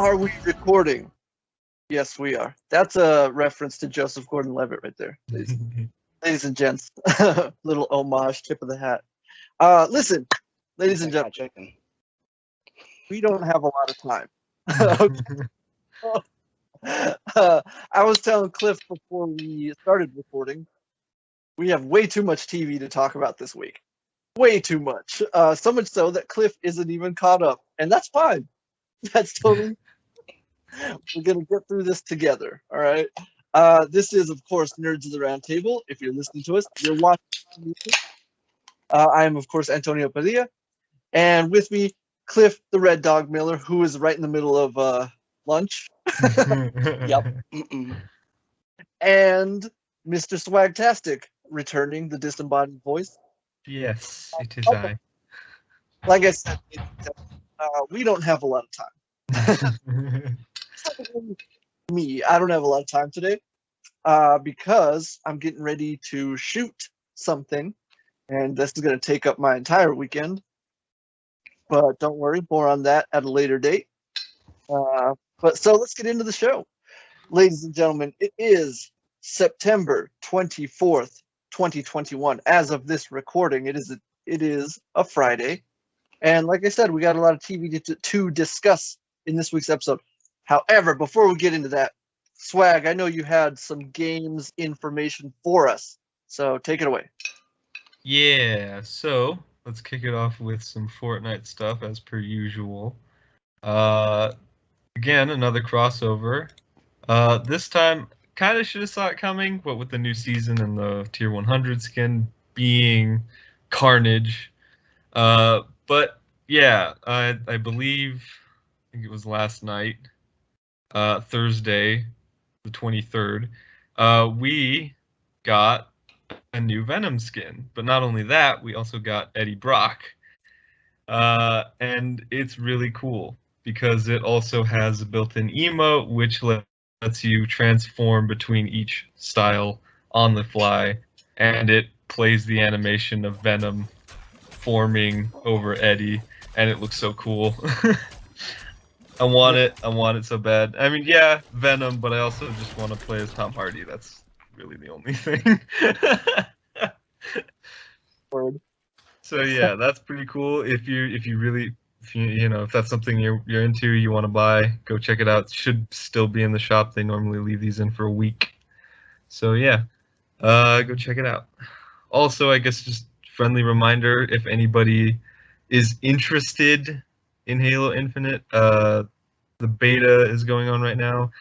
Are we recording? Yes, we are. That's a reference to Joseph Gordon-Levitt right there, ladies and gents. Little homage, tip of the hat. Listen, ladies and gentlemen, we don't have a lot of time. I was telling Cliff before we started recording, we have way too much TV to talk about this week. Way too much. So much so that Cliff isn't even caught up. And that's fine. That's totally... We're going to get through this together, all right? This is, of course, Nerds of the Round Table. If you're listening to us, you're watching on YouTube. I am, of course, Antonio Padilla. And with me, Cliff the Red Dog Miller, who is right in the middle of lunch. Yep. And Mr. Swagtastic, returning the disembodied voice. Yes, it is I. Like I said, we don't have a lot of time. Me, I don't have a lot of time today because I'm getting ready to shoot something, and this is going to take up my entire weekend. But don't worry, more on that at a later date. But so let's get into the show. Ladies and gentlemen, it is September 24th, 2021. As of this recording, it is a Friday. And like I said, we got a lot of TV to discuss in this week's episode. However, before we get into that, Swag, I know you had some games information for us, so take it away. Yeah, so let's kick it off with some Fortnite stuff as per usual. Again, another crossover. This time, kind of should have saw it coming, but with the new season and the Tier 100 skin being Carnage. But yeah, I believe, I think it was last night, Thursday, the 23rd, we got a new Venom skin. But not only that, we also got Eddie Brock. And it's really cool because it also has a built-in emote, which lets you transform between each style on the fly, and it plays the animation of Venom forming over Eddie, and it looks so cool. I want it so bad. I mean, yeah, Venom, but I also just want to play as Tom Hardy. That's really the only thing. Word. So yeah, that's pretty cool. If that's something you're into, you want to buy, go check it out. It should still be in the shop. They normally leave these in for a week. So yeah, go check it out. Also, I guess just friendly reminder, if anybody is interested in Halo Infinite, the beta is going on right now.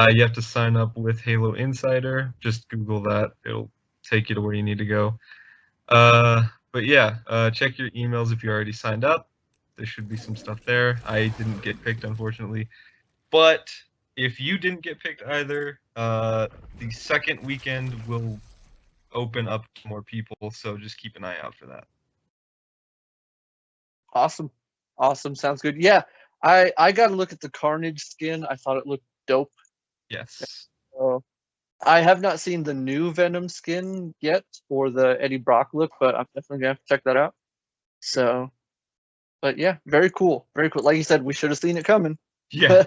You have to sign up with Halo Insider. Just Google that. It'll take you to where you need to go. But yeah, check your emails if you already signed up. There should be some stuff there. I didn't get picked, unfortunately. But if you didn't get picked either, the second weekend will open up to more people, so just keep an eye out for that. Awesome, sounds good. Yeah, I got to look at the Carnage skin. I thought it looked dope. Yes. I have not seen the new Venom skin yet, or the Eddie Brock look, but I'm definitely gonna have to check that out. So, but yeah, very cool, very cool. Like you said, we should have seen it coming. Yeah.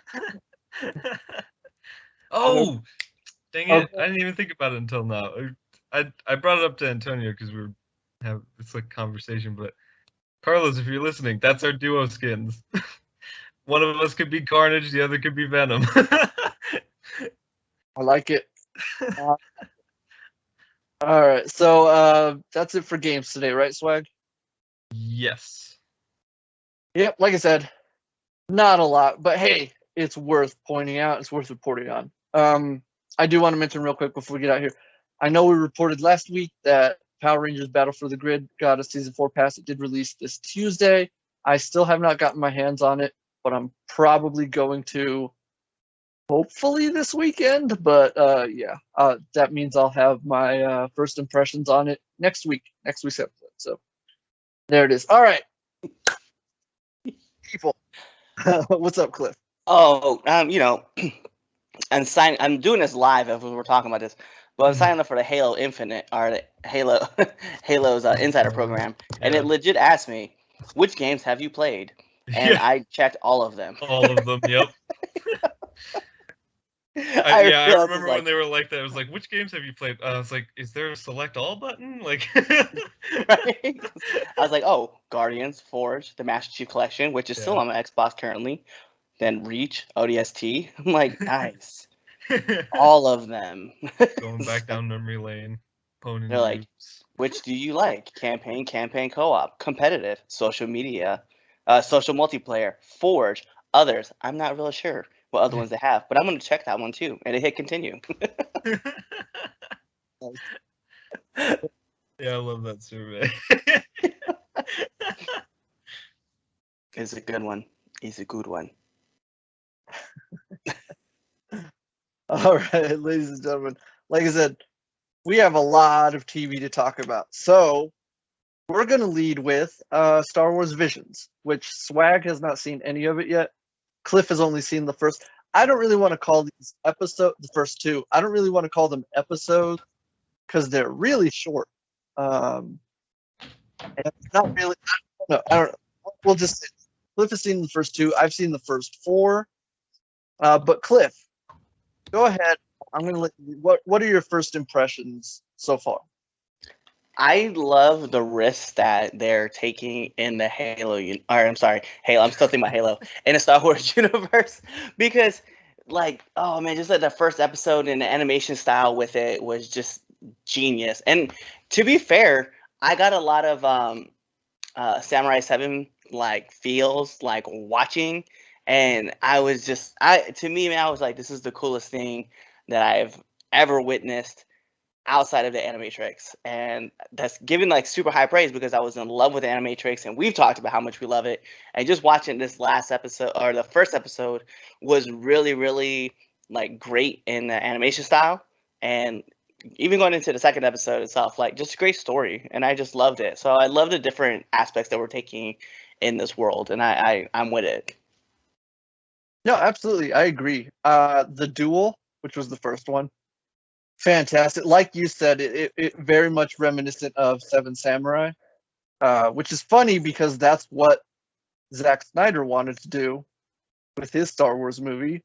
Oh, dang it! I didn't even think about it until now. I brought it up to Antonio because it's like conversation, but Carlos, if you're listening, that's our duo skins. One of us could be Carnage, the other could be Venom. I like it. All right, so that's it for games today, right, Swag? Yes. Yep, like I said, not a lot, but hey, it's worth pointing out. It's worth reporting on. I do want to mention real quick before we get out here. I know we reported last week that Power Rangers Battle for the Grid got a Season 4 pass. It did release this Tuesday. I still have not gotten my hands on it, but I'm probably going to hopefully this weekend. But yeah, that means I'll have my first impressions on it next week's episode. So there it is. All right. People. What's up, Cliff? Oh, I'm doing this live as we're talking about this, but I'm signing up for the Halo Infinite or the Halo's Insider program, and it legit asked me, "Which games have you played?" and Yeah. I checked all of them. All of them. Yep. I I was remember like, when they were like that. I was like, "Which games have you played?" I was like, "Is there a select all button?" Like, right? I was like, oh, Guardians, Forge, the Master Chief Collection, which is still Yeah. on my Xbox currently. Then Reach, ODST. I'm like, nice. All of them. Going back down memory lane, poning They're like, groups. which do you like? Campaign, campaign co-op, competitive, social media, social multiplayer, Forge, others. I'm not really sure what other ones they have, but I'm gonna check that one too. And it hit continue. Yeah, I love that survey. It's a good one. It's a good one. All right, ladies and gentlemen. Like I said, we have a lot of TV to talk about. So we're going to lead with Star Wars Visions, which Swag has not seen any of it yet. Cliff has only seen the first. I don't really want to call these the first two. I don't really want to call them episodes because they're really short. And not really. I don't know. We'll just. Cliff has seen the first two. I've seen the first four. But Cliff, go ahead. I'm gonna let you. What are your first impressions so far? I love the risks that they're taking in the I'm sorry, Halo. I'm still thinking about Halo in the Star Wars universe because, like, oh man, just like the first episode and the animation style with it was just genius. And to be fair, I got a lot of Samurai 7 like feels like watching, and I was just to me, man, I was like, this is the coolest thing that I've ever witnessed outside of the Animatrix, and that's given like super high praise because I was in love with the Animatrix, and we've talked about how much we love it. And just watching this last episode or the first episode was really, really like great in the animation style, and even going into the second episode itself, like just a great story, and I just loved it. So I love the different aspects that we're taking in this world, and I'm with it. No, absolutely, I agree. The Duel, which was the first one, fantastic. Like you said, it very much reminiscent of Seven Samurai, which is funny because that's what Zack Snyder wanted to do with his Star Wars movie.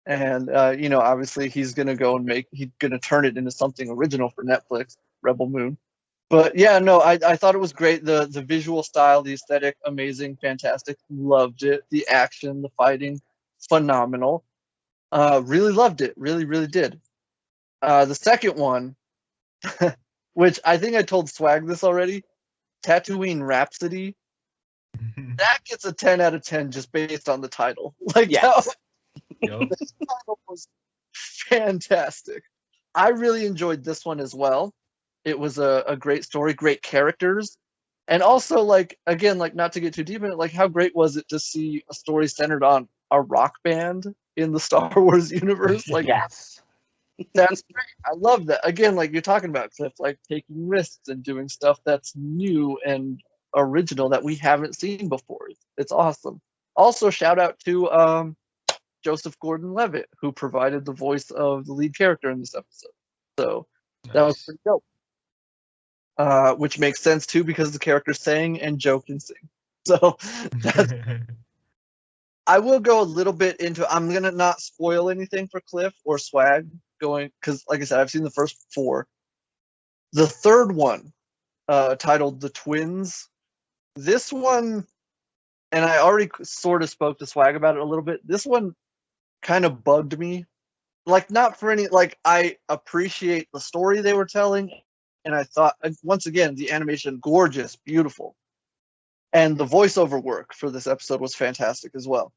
And obviously he's gonna he's gonna turn it into something original for Netflix, Rebel Moon. But yeah, no, I thought it was great. The visual style, the aesthetic, amazing, fantastic. Loved it. The action, the fighting, phenomenal. Really loved it. Really, really did. The second one, which I think I told Swag this already, Tatooine Rhapsody, that gets a 10 out of 10 just based on the title. Like, Yes. Yep. this title was fantastic. I really enjoyed this one as well. It was a great story, great characters. And also, like, again, like, not to get too deep in it, like, how great was it to see a story centered on a rock band in the Star Wars universe? Like, Yes. that's great. I love that. Again, like you're talking about, Cliff, like taking risks and doing stuff that's new and original that we haven't seen before. It's awesome. Also, shout out to Joseph Gordon-Levitt, who provided the voice of the lead character in this episode. So that was pretty dope. Which makes sense too because the character sang and Joe can sing. So that's, I will go a little bit into. I'm gonna not spoil anything for Cliff or Swag going because, like I said, I've seen the first four. The third one, titled "The Twins," this one, and I already sort of spoke to Swag about it a little bit. This one kind of bugged me. Like, not for any. Like, I appreciate the story they were telling, and I thought once again the animation gorgeous, beautiful, and the voiceover work for this episode was fantastic as well.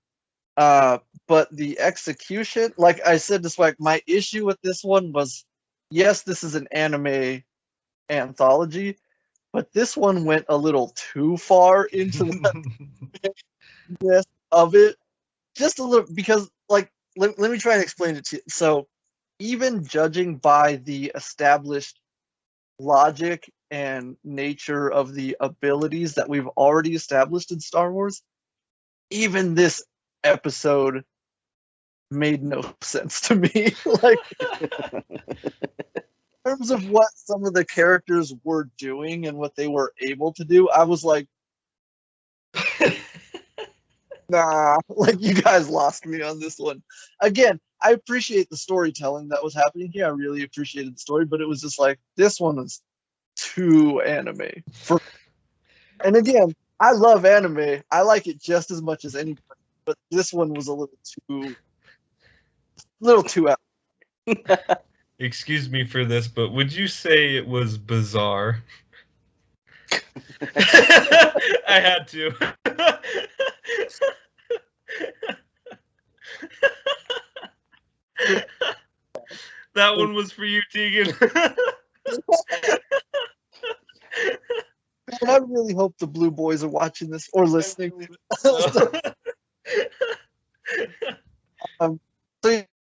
But the execution, like I said to Swag, my issue with this one was, yes, this is an anime anthology, but this one went a little too far into the mess of it. Just a little, because, like, let me try and explain it to you. So, even judging by the established logic and nature of the abilities that we've already established in Star Wars, even this episode made no sense to me. Like, in terms of what some of the characters were doing and what they were able to do, I was like, Nah, like you guys lost me on this one. Again, I appreciate the storytelling that was happening here. I really appreciated the story, but it was just like this one was too anime. And again, I love anime. I like it just as much as anybody, but this one was a little too out. Excuse me for this, but would you say it was bizarre? I had to. That one was for you, Tegan. Man, I really hope the Blue Boys are watching this or listening. So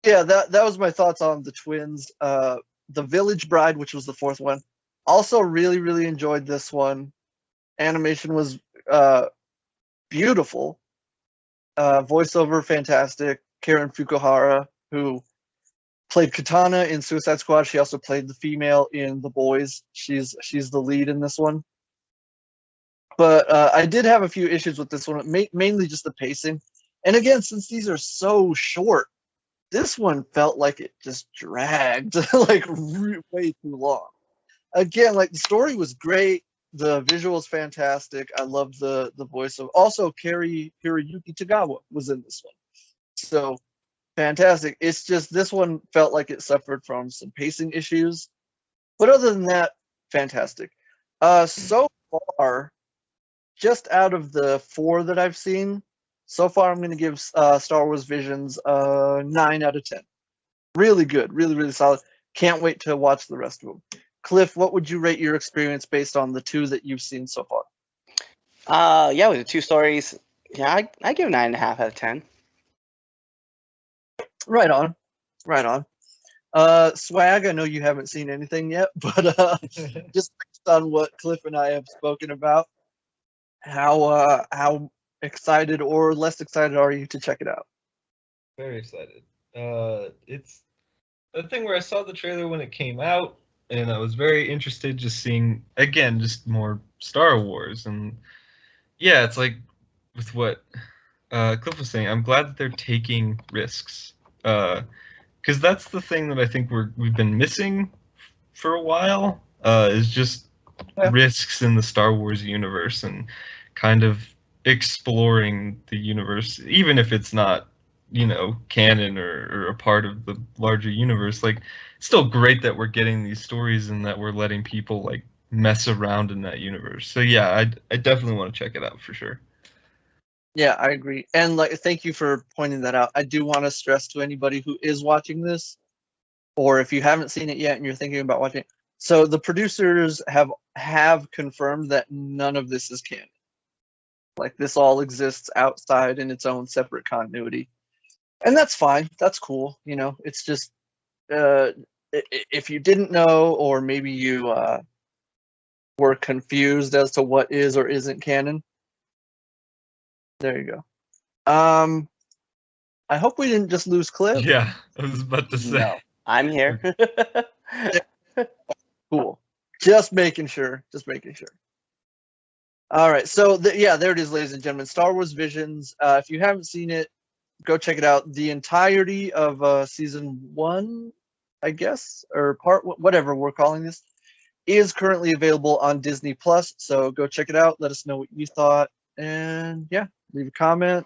yeah, that was my thoughts on the twins. The Village Bride, which was the fourth one, also really enjoyed this one. Animation was beautiful. Voiceover fantastic. Karen Fukuhara, who played Katana in Suicide Squad, she also played the female in The Boys. She's the lead in this one. But I did have a few issues with this one, mainly just the pacing. And again, since these are so short, this one felt like it just dragged like way too long. Again, like the story was great, the visuals fantastic. I loved the voice of also Hiroyuki Tagawa was in this one, so fantastic. It's just this one felt like it suffered from some pacing issues, but other than that, fantastic. So far, just out of the 4 that I've seen, so far I'm going to give Star Wars Visions 9 out of 10. Really good, really solid. Can't wait to watch the rest of them. Cliff, what would you rate your experience based on the 2 that you've seen so far? Yeah, with the 2 stories, yeah, I give 9.5 out of 10. Right on. Swag, I know you haven't seen anything yet, but just based on what Cliff and I have spoken about, how excited or less excited are you to check it out? Very excited. It's the thing where I saw the trailer when it came out, and I was very interested just seeing, again, just more Star Wars. And yeah, it's like with what Cliff was saying, I'm glad that they're taking risks. Because that's the thing that I think we've been missing for a while, is just risks in the Star Wars universe and kind of exploring the universe, even if it's not, canon or a part of the larger universe. Like, it's still great that we're getting these stories and that we're letting people like mess around in that universe. So yeah, I definitely want to check it out for sure. Yeah, I agree. And like, thank you for pointing that out. I do want to stress to anybody who is watching this, or if you haven't seen it yet and you're thinking about watching it, so the producers have confirmed that none of this is canon. Like, this all exists outside in its own separate continuity. And that's fine. That's cool. It's just, if you didn't know, or maybe you were confused as to what is or isn't canon, there you go. I hope we didn't just lose Cliff. Yeah, I was about to say. No, I'm here. Cool. Just making sure. All right. So there it is, ladies and gentlemen. Star Wars Visions. If you haven't seen it, go check it out. The entirety of season 1, I guess, or part whatever we're calling this, is currently available on Disney Plus. So go check it out. Let us know what you thought, and yeah, leave a comment.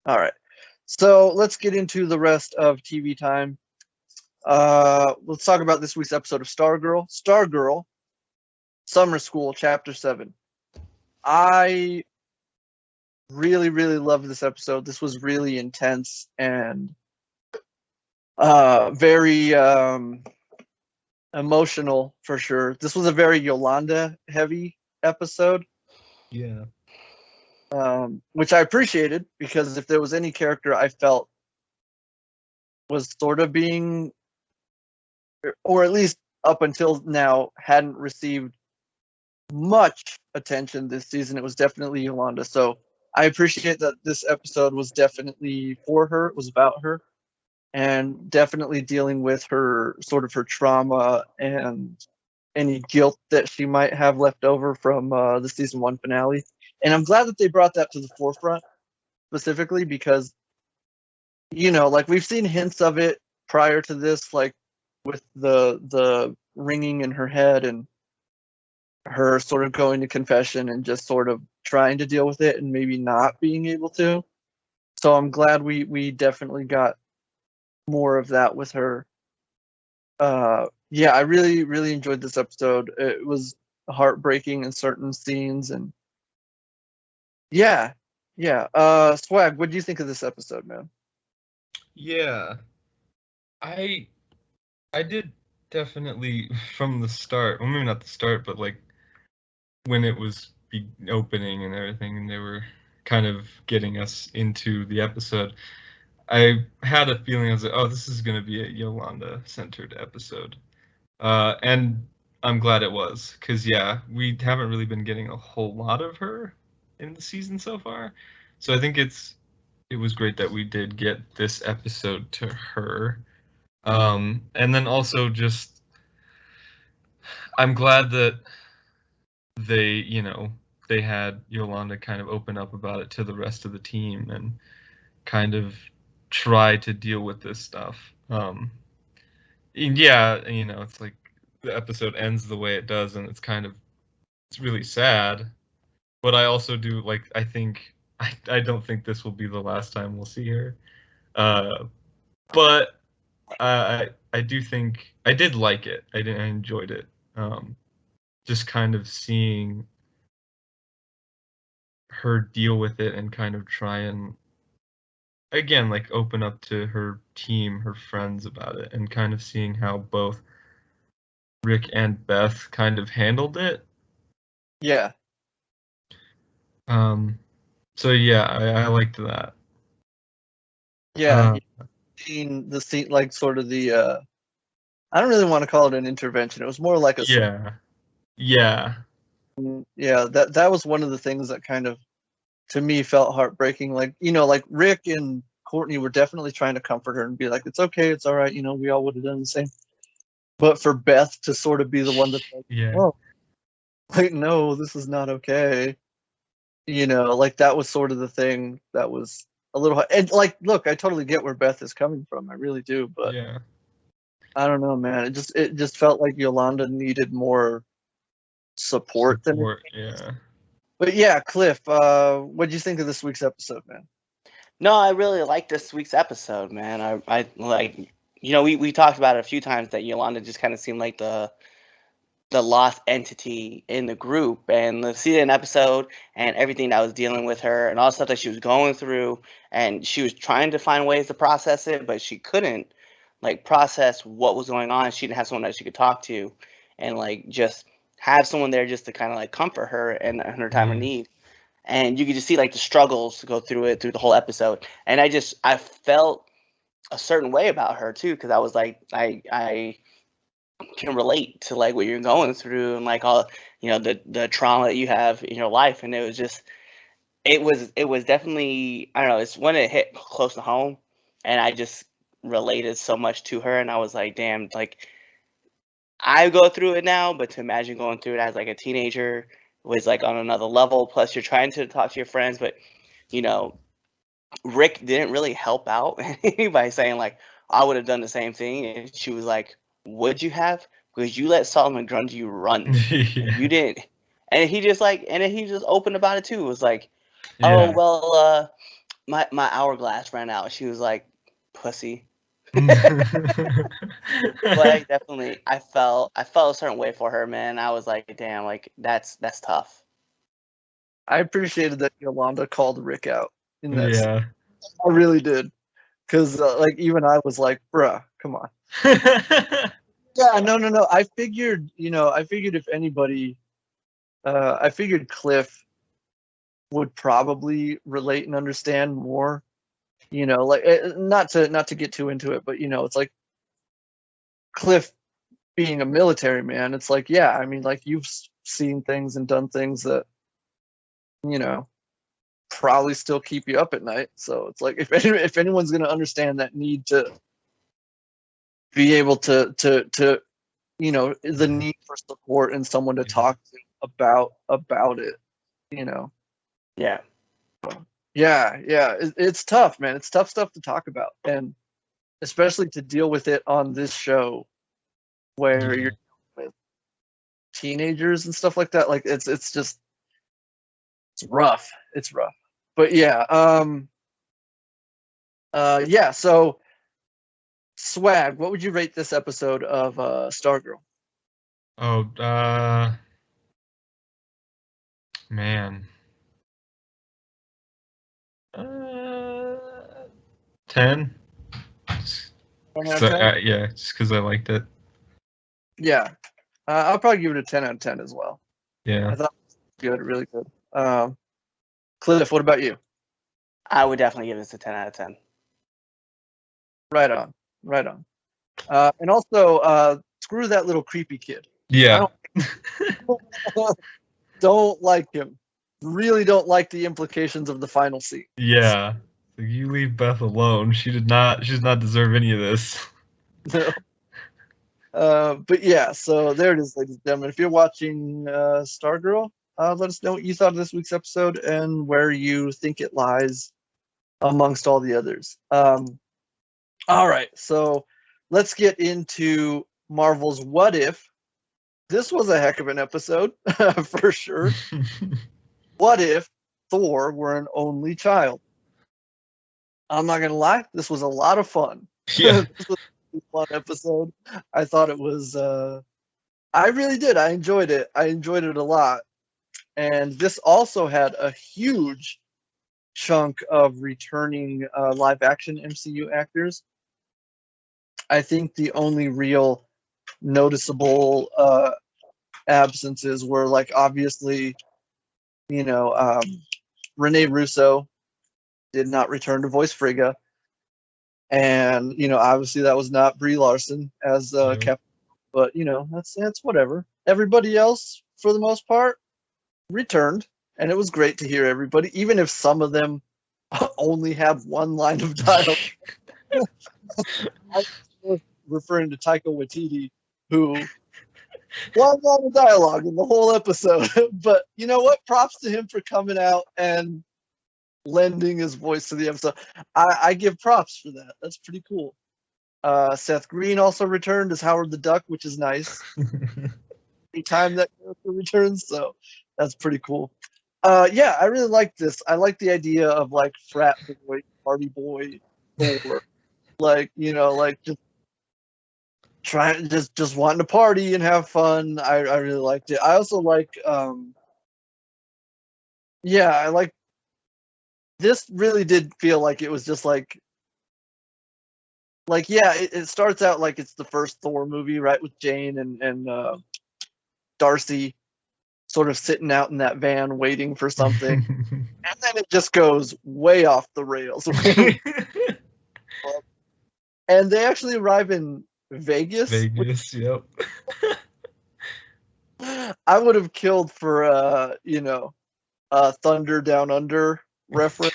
All right. So let's get into the rest of TV time. Let's talk about this week's episode of Stargirl, Summer School, Chapter 7. I really love this episode. This was really intense and very emotional for sure. This was a very Yolanda heavy episode. Yeah. Which I appreciated, because if there was any character I felt was sort of being, or at least up until now, hadn't received much attention this season, it was definitely Yolanda. So I appreciate that this episode was definitely for her. It was about her, and definitely dealing with her trauma and any guilt that she might have left over from the season 1 finale. And I'm glad that they brought that to the forefront specifically because, like we've seen hints of it prior to this, like with the ringing in her head and her sort of going to confession and just sort of trying to deal with it and maybe not being able to. So I'm glad we definitely got more of that with her. Yeah, I really, really enjoyed this episode. It was heartbreaking in certain scenes, and yeah. Swag, what do you think of this episode, man? Yeah, I did definitely from the start. Well, maybe not the start, but like when it was opening and everything, and they were kind of getting us into the episode. I had a feeling I was like, oh, this is going to be a Yolanda-centered episode. And I'm glad it was, because, yeah, we haven't really been getting a whole lot of her in the season so far. So I think it was great that we did get this episode to her. And then also just, I'm glad that they, they had Yolanda kind of open up about it to the rest of the team and kind of try to deal with this stuff. And yeah, it's like the episode ends the way it does, and it's really sad. But I also do like I don't think this will be the last time we'll see her. But I do think I did like it. I enjoyed it. Just kind of seeing her deal with it and kind of try and again like open up to her team, her friends about it, and kind of seeing how both Rick and Beth kind of handled it. Yeah. So yeah, I liked that. Yeah. The scene, like sort of the I don't really want to call it an intervention. It was more like a yeah. Yeah, that was one of the things that kind of to me felt heartbreaking. Like, like Rick and Courtney were definitely trying to comfort her and be like, it's okay, it's all right, we all would have done the same. But for Beth to sort of be the one that's like, oh, like, no, this is not okay. Like that was sort of the thing that was a little, and like, look, I totally get where Beth is coming from. I really do. But yeah. I don't know, man. It just felt like Yolanda needed more support than. Yeah. But yeah, Cliff, what do you think of this week's episode, man? No, I really like this week's episode, man. I like, we talked about it a few times that Yolanda just kind of seemed like the lost entity in the group, and the season episode and everything that was dealing with her and all the stuff that she was going through, and she was trying to find ways to process it, but she couldn't like process what was going on. She didn't have someone that she could talk to and like just have someone there just to kind of like comfort her in her time of need. And you could just see like the struggles go through the whole episode. And I felt a certain way about her too, because I was like, I can relate to like what you're going through and like all the trauma that you have in your life. And it was definitely, I don't know, it's when it hit close to home, and I just related so much to her, and I was like, damn, like I go through it now, but to imagine going through it as like a teenager was like on another level. Plus you're trying to talk to your friends, but Rick didn't really help out by saying like, I would have done the same thing. And she was like, would you have? Because you let Solomon Grundy run. You didn't. And he just open about it too. It was like, oh, well, my hourglass ran out. She was like, pussy. But I felt a certain way for her, man. I was like, damn, like that's tough. I appreciated that Yolanda called Rick out in that scene. Yeah. I really did. Because, like, even I was like, bruh, come on. Yeah, no. I figured if anybody, I figured Cliff would probably relate and understand more. Like, not to get too into it, but, it's like Cliff being a military man. It's like, yeah, I mean, like, you've seen things and done things that, probably still keep you up at night. So it's like if anyone's going to understand that need to be able to the need for support and someone to talk to about it, Yeah. Yeah, it's tough, man. It's tough stuff to talk about, and especially to deal with it on this show where Yeah. you're with teenagers and stuff like that. Like it's just it's rough. It's rough. But yeah, yeah. So Swag, what would you rate this episode of Stargirl? Oh, man. 10. 10 out of So, 10? yeah, just because I liked it. Yeah, I'll probably give it a 10 out of 10 as well. Yeah. I thought it was good, really good. Cliff, what about you? I would definitely give this a 10 out of 10. Right on, right on. And also, screw that little creepy kid. Yeah. Don't like him. Really don't like the implications of the final scene. Yeah. Like, you leave Beth alone. She does not deserve any of this. No. But yeah, so there it is, ladies and gentlemen. If you're watching Stargirl, let us know what you thought of this week's episode and where you think it lies amongst all the others. All right, so let's get into Marvel's What If. This was a heck of an episode, for sure. What if Thor were an only child? I'm not going to lie, this was a lot of fun. Yeah. This was a fun episode. I thought it was, I really did. I enjoyed it. I enjoyed it a lot. And this also had a huge chunk of returning live action MCU actors. I think the only real noticeable absences were, like, obviously, Rene Russo did not return to voice Frigga, and obviously that was not Brie Larson as No. Captain. But that's whatever. Everybody else, for the most part, returned, and it was great to hear everybody, even if some of them only have one line of dialogue. I was referring to Taika Waititi, who one line of dialogue in the whole episode. But you know what? Props to him for coming out and lending his voice to the episode. I give props for that. That's pretty cool. Seth Green also returned as Howard the Duck, which is nice. Anytime that character returns, so that's pretty cool. Yeah, I really like this. I like the idea of, like, frat boy, party boy, Thor. Like, just trying, just wanting to party and have fun. I really liked it. I also like, yeah, I like. This really did feel like it was just like yeah, it starts out like it's the first Thor movie, right, with Jane and Darcy sort of sitting out in that van waiting for something, and then it just goes way off the rails. And they actually arrive in Vegas. Vegas, yep. I would have killed for Thunder Down Under reference.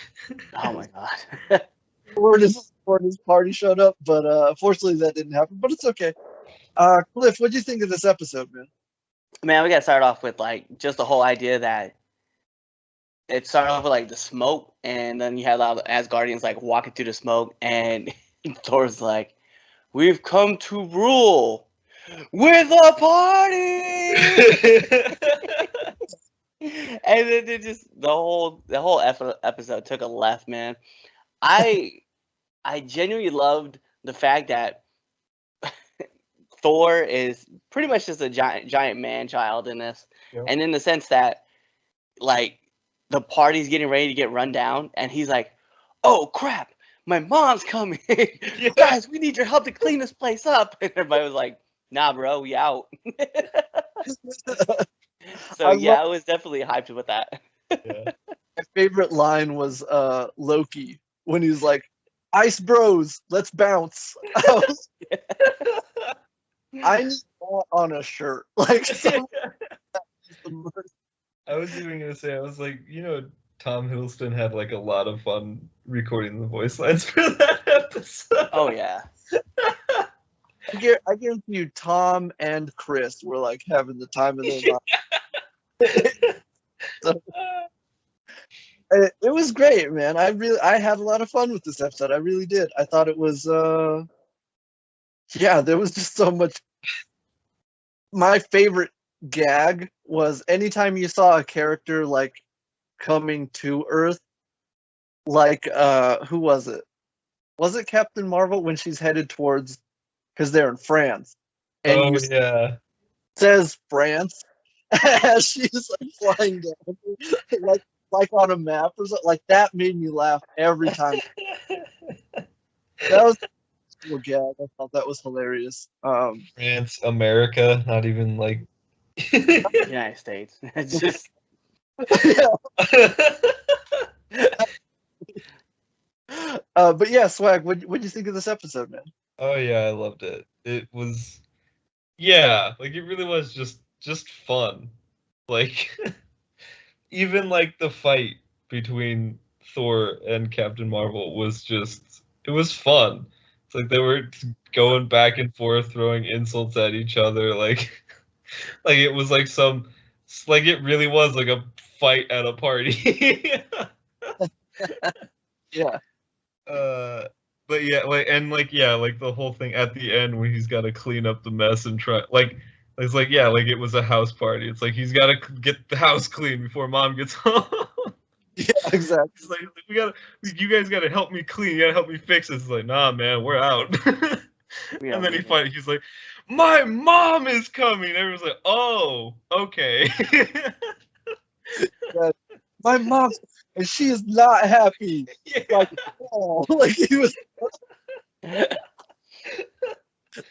Oh my god. Where his party showed up, but fortunately that didn't happen. But it's okay. Cliff, what do you think of this episode, man? Man, we gotta start off with, like, just the whole idea that it started off with, like, the smoke, and then you had all the Asgardians, like, walking through the smoke, and Thor's like, "We've come to rule with a party." And then it just the whole episode took a left, man. I genuinely loved the fact that Thor is pretty much just a giant man child in this, Yep. and in the sense that, like, the party's getting ready to get run down, and he's like, "Oh crap, my mom's coming! Guys, we need your help to clean this place up." And everybody was like, "Nah, bro, we out." So I was definitely hyped with that. Yeah. My favorite line was Loki when he's like, "Ice bros, let's bounce." I need that on a shirt. Like, I was even gonna say, I was like, Tom Hiddleston had, like, a lot of fun recording the voice lines for that episode. Oh yeah. I guarantee you, Tom and Chris were, like, having the time of their life. So, It was great, man. I had a lot of fun with this episode. I really did. I thought it was yeah, there was just so much. My favorite gag was anytime you saw a character like coming to Earth, like who was it? Was it Captain Marvel when she's headed towards, because they're in France, and Oh you yeah. says France as she's like flying down, like on a map or something. Like that made me laugh every time. That was a cool gag. I thought that was hilarious. France, America, not even like. United States. It's just but yeah, Swag, what'd you think of this episode, man? Oh yeah, I loved it. It was, yeah, like it really was just fun. Like even like the fight between Thor and Captain Marvel was just, it was fun. It's like they were going back and forth, throwing insults at each other, like like it was like some, like it really was like a fight at a party. Yeah. But yeah, like and like yeah, like the whole thing at the end when he's got to clean up the mess and try, like it's like yeah, like it was a house party. It's like he's got to get the house clean before mom gets home. Yeah, exactly. It's like you guys gotta help me clean. You gotta help me fix this. It's like nah, man, we're out. And then he's like, my mom is coming. Everyone's like, oh, okay. My mom, and she is not happy. Yeah. Like, oh, like he was. That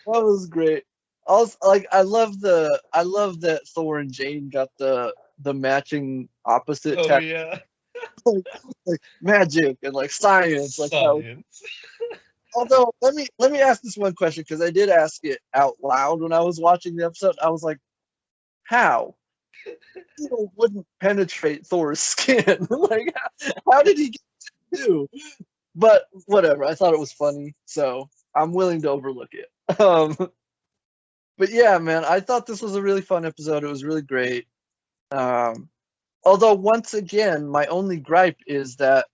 was great. Also, like I love that Thor and Jane got the matching opposite Oh tech, yeah. like magic and like science. Like how, Science. although let me ask this one question, because I did ask it out loud when I was watching the episode. I was like, how? Needle wouldn't penetrate Thor's skin. Like, how did he get to? But whatever. I thought it was funny, so I'm willing to overlook it. But yeah, man, I thought this was a really fun episode. It was really great. Although once again, my only gripe is that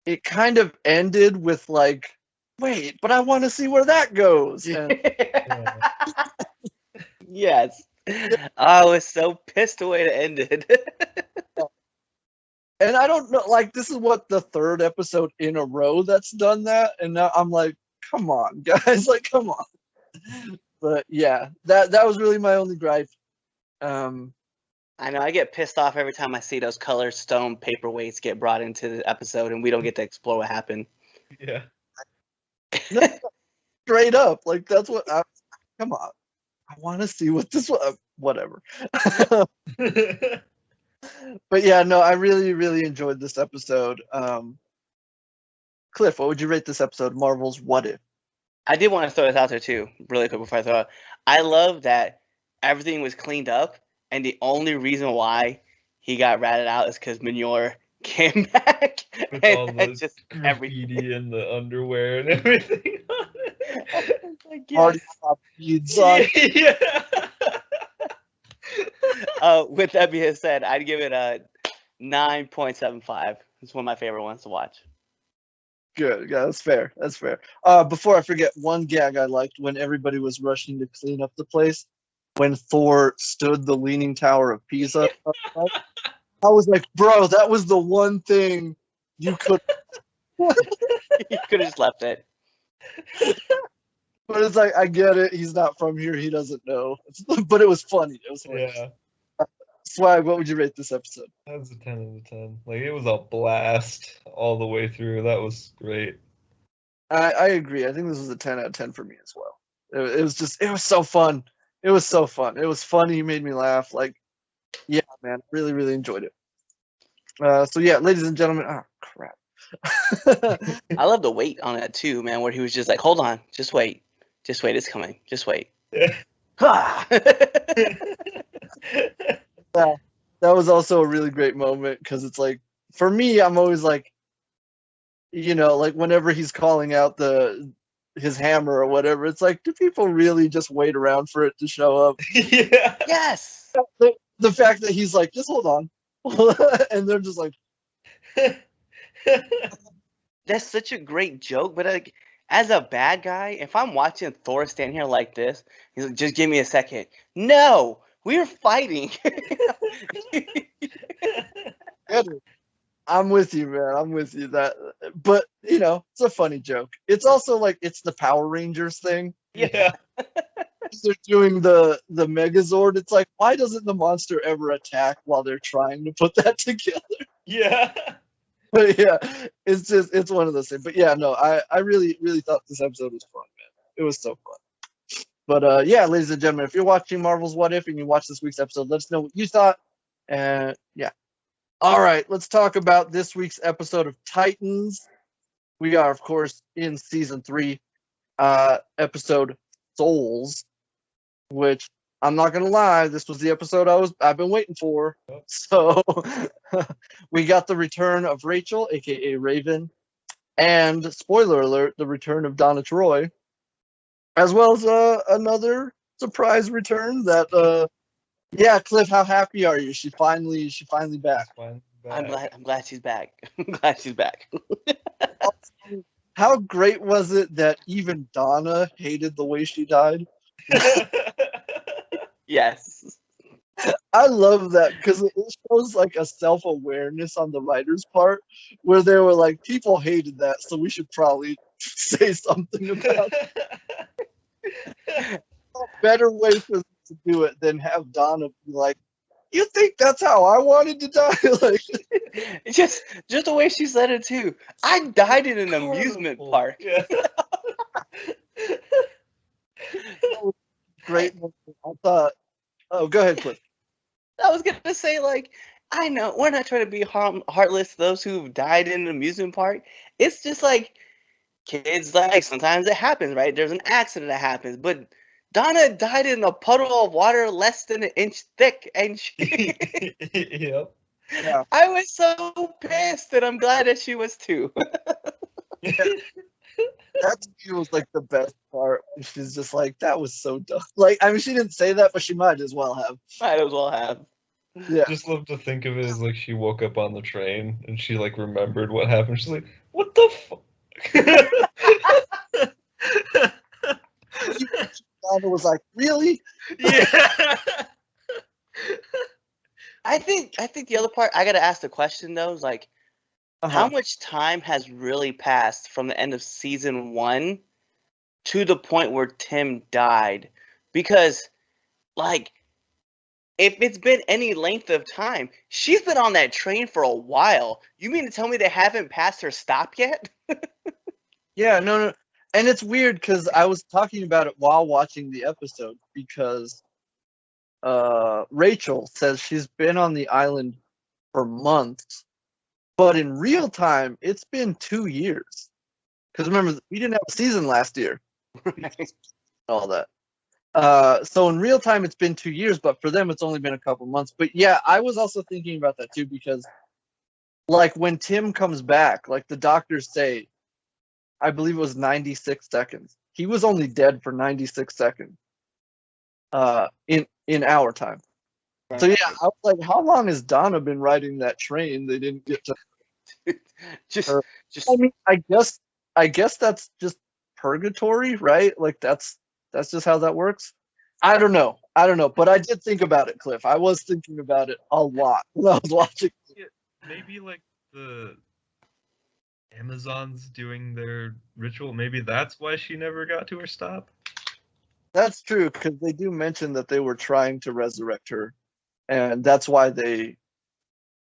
it kind of ended with like, wait, but I want to see where that goes. And Yes. I was so pissed the way it ended. And I don't know, like this is what the third episode in a row that's done that, and now I'm like, come on, guys, like come on. But yeah, that was really my only gripe. I know I get pissed off every time I see those colored stone paperweights get brought into the episode and we don't get to explore what happened. Yeah. No, straight up, like that's what. Come on, I want to see what this was. Whatever. But yeah, no, I really, really enjoyed this episode. Cliff, what would you rate this episode? Marvel's What If? I did want to throw this out there too, really quick before I throw it. I love that everything was cleaned up, and the only reason why he got ratted out is because Manure came back With and all the just graffiti everything. and the underwear and everything. Like, Party yes. pop beads on. Yeah. With that being said, I'd give it a 9.75. It's one of my favorite ones to watch. Good. Yeah, that's fair. That's fair. Before I forget, one gag I liked when everybody was rushing to clean up the place, when Thor stood the Leaning Tower of Pisa. I was like, bro, that was the one thing you could. You could have just left it. But it's like, I get it. He's not from here. He doesn't know. But it was funny. It was hilarious. Yeah. Swag, what would you rate this episode? That was a 10 out of 10. Like, it was a blast all the way through. That was great. I agree. I think this was a 10 out of 10 for me as well. It was just, it was so fun. It was so fun. It was funny. He made me laugh. Like, yeah, man, really, really enjoyed it. So yeah, ladies and gentlemen, oh crap. I love the wait on it too, man, where he was just like, hold on, just wait. Just wait, it's coming. Just wait. Ah! That was also a really great moment, because it's like, for me, I'm always like, you know, like whenever he's calling out his hammer or whatever, it's like, do people really just wait around for it to show up? Yeah. Yes. The fact that he's like, just hold on. And they're just like, That's such a great joke, but like, as a bad guy, if I'm watching Thor stand here like this, he's like, just give me a second. No, we're fighting. I'm with you, man. I'm with you. But it's a funny joke. It's also like it's the Power Rangers thing. Yeah. They're doing the Megazord. It's like, why doesn't the monster ever attack while they're trying to put that together? Yeah. But yeah, it's one of those things. But yeah, no, I really thought this episode was fun, man. It was so fun. But yeah, ladies and gentlemen, if you're watching Marvel's What If and you watch this week's episode, let us know what you thought. And yeah. All right, let's talk about this week's episode of Titans. We are, of course, in season 3, episode Souls, which I'm not gonna lie, this was the episode I've been waiting for. So we got the return of Rachel, aka Raven, and spoiler alert, the return of Donna Troy, as well as another surprise return that yeah, Cliff, how happy are you? She's finally back. I'm glad she's back. I'm glad she's back. How great was it that even Donna hated the way she died? Yes. I love that because it shows like a self-awareness on the writer's part where they were like, people hated that, so we should probably say something about it. A better way for them to do it than have Donna be like, you think that's how I wanted to die? Like, just the way she said it too. I died in an amusement park. Yeah. great. I thought, oh, go ahead, Cliff. I was gonna say, like, I know we're not trying to be heartless to those who've died in an amusement park. It's just like kids, like sometimes it happens, right? There's an accident that happens, but Donna died in a puddle of water less than an inch thick, and she. Yep. Yeah. I was so pissed, and I'm glad that she was too. That to me was like the best part. She's just like, that was so dumb. Like, I mean, she didn't say that, but she might as well have. Might as well have. Yeah. Just love to think of it as like she woke up on the train and she like remembered what happened. She's like, what the fuck? Donna was like, really? Yeah. I think the other part I gotta ask the question though is like, how much time has really passed from the end of season 1 to the point where Tim died? Because, like, if it's been any length of time, she's been on that train for a while. You mean to tell me they haven't passed her stop yet? Yeah, no. And it's weird because I was talking about it while watching the episode because Rachel says she's been on the island for months, but in real time, it's been 2 years. Because remember, we didn't have a season last year. All that. So in real time, it's been 2 years, but for them, it's only been a couple months. But yeah, I was also thinking about that too because, like, when Tim comes back, like the doctors say, I believe it was 96 seconds. He was only dead for 96 seconds. In our time. So yeah, I was like, how long has Donna been riding that train? They didn't get to. just. I mean, I guess that's just purgatory, right? Like that's just how that works. I don't know, but I did think about it, Cliff. I was thinking about it a lot when I was watching. Yeah, maybe like the Amazons doing their ritual. Maybe that's why she never got to her stop. That's true because they do mention that they were trying to resurrect her, and that's why they,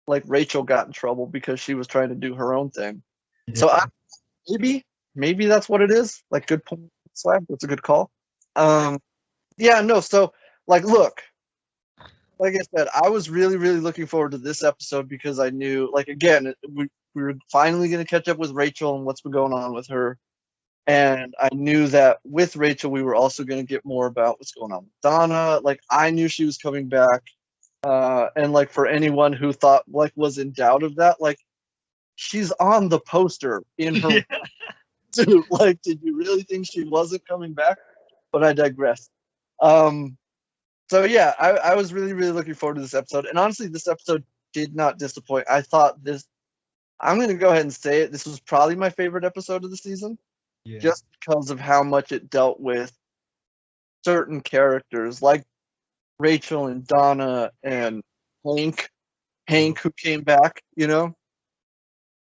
like, Rachel got in trouble because she was trying to do her own thing. Yeah. So maybe that's what it is. Like, good point, Slab. That's a good call. Yeah, no. So, like, look, like I said, I was really looking forward to this episode because I knew, like, again, we were finally going to catch up with Rachel and what's been going on with her. And I knew that with Rachel, we were also going to get more about what's going on with Donna. Like, I knew she was coming back. And, like, for anyone who thought, like, was in doubt of that, like, she's on the poster in her. Yeah. Dude, like, did you really think she wasn't coming back? But I digress. So, yeah, I was really looking forward to this episode. And honestly, this episode did not disappoint. I thought I'm going to go ahead and say it. This was probably my favorite episode of the season, Yeah. just because of how much it dealt with certain characters like Rachel and Donna and Hank who came back,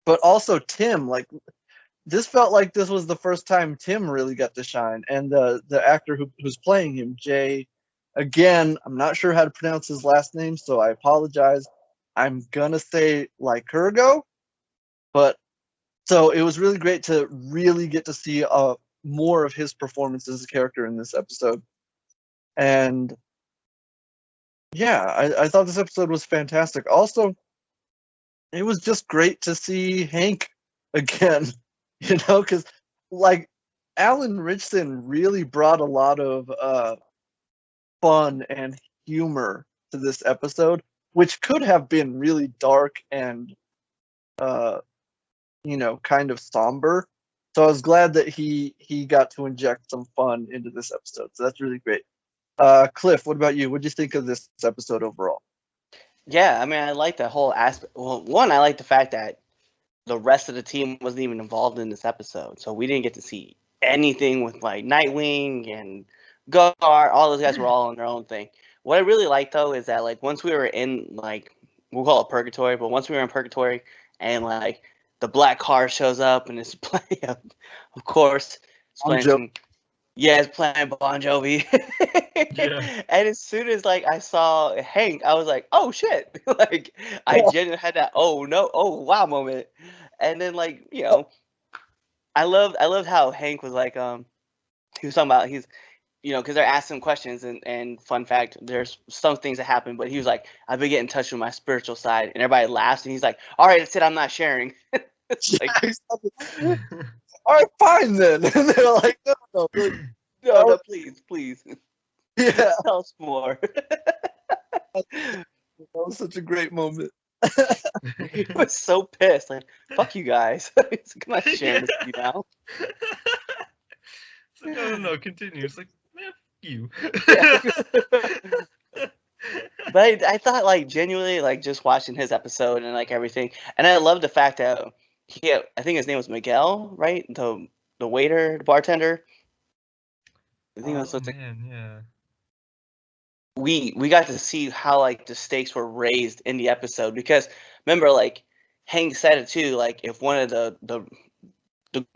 but also Tim. Like, this felt like this was the first time Tim really got to shine, and the actor who's playing him, Jay. Again, I'm not sure how to pronounce his last name, so I apologize. I'm gonna say Lycurgo, but so it was really great to really get to see more of his performance as a character in this episode, and yeah, I thought this episode was fantastic. Also, it was just great to see Hank again, because like Alan Richson really brought a lot of fun and humor to this episode, which could have been really dark and kind of somber. So I was glad that he got to inject some fun into this episode. So that's really great. Cliff, what about you? What do you think of this episode overall? Yeah, I mean, I like the whole aspect. Well, one, I like the fact that the rest of the team wasn't even involved in this episode, so we didn't get to see anything with like Nightwing and Gar. All those guys were all on their own thing. What I really like though is that like once we were in like we'll call it purgatory, but once we were in purgatory and like the black car shows up and it's playing, of course, it's playing some. Yeah, it's playing Bon Jovi. Yeah. And as soon as like I saw Hank, I was like, "Oh shit!" Like I genuinely had that "oh no, oh wow" moment. And then like I loved how Hank was like he was talking about because they're asking him questions and fun fact, there's some things that happen, but he was like, "I've been getting in touch with my spiritual side," and everybody laughs, and he's like, "All right, that's it, I'm not sharing." It's like, all right, fine then. And they're like, no, no, please, yeah, tell us more. that was such a great moment. He was so pissed, like, "Fuck you guys." He's like, "I'm not sharing this with you now." It's like, no, continue. It's like, man, you. But I thought, like, genuinely, like, just watching his episode and like everything, and I love the fact that I think his name was Miguel, right? The waiter, the bartender. I think it was something. Man, yeah. We got to see how like the stakes were raised in the episode because remember, like Hank said it too, like if one of the